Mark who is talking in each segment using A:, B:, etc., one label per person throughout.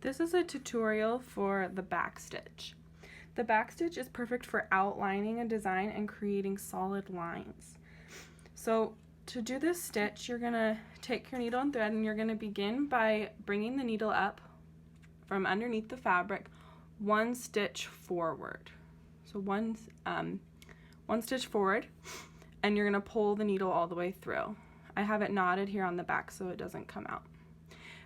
A: This is a tutorial for the back stitch. The back stitch is perfect for outlining a design and creating solid lines. So to do this stitch, you're gonna take your needle and thread and you're gonna begin by bringing the needle up from underneath the fabric one stitch forward. So one stitch forward, and you're gonna pull the needle all the way through. I have it knotted here on the back so it doesn't come out.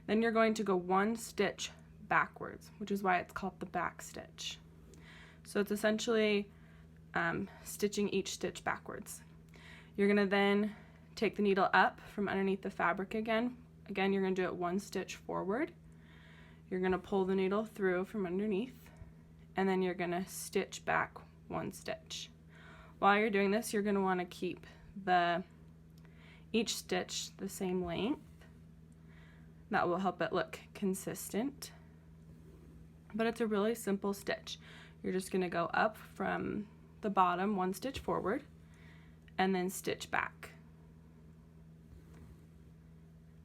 A: Then you're going to go one stitch backwards, which is why it's called the back stitch. So it's essentially stitching each stitch backwards. You're gonna then take the needle up from underneath the fabric again. Again, you're gonna do it one stitch forward. You're gonna pull the needle through from underneath, and then you're gonna stitch back one stitch. While you're doing this, you're gonna wanna keep each stitch the same length. That will help it look consistent. But it's a really simple stitch. You're just gonna go up from the bottom one stitch forward and then stitch back.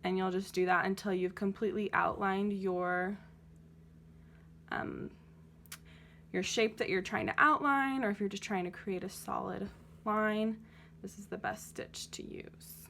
A: And you'll just do that until you've completely outlined your shape that you're trying to outline, or if you're just trying to create a solid line, this is the best stitch to use.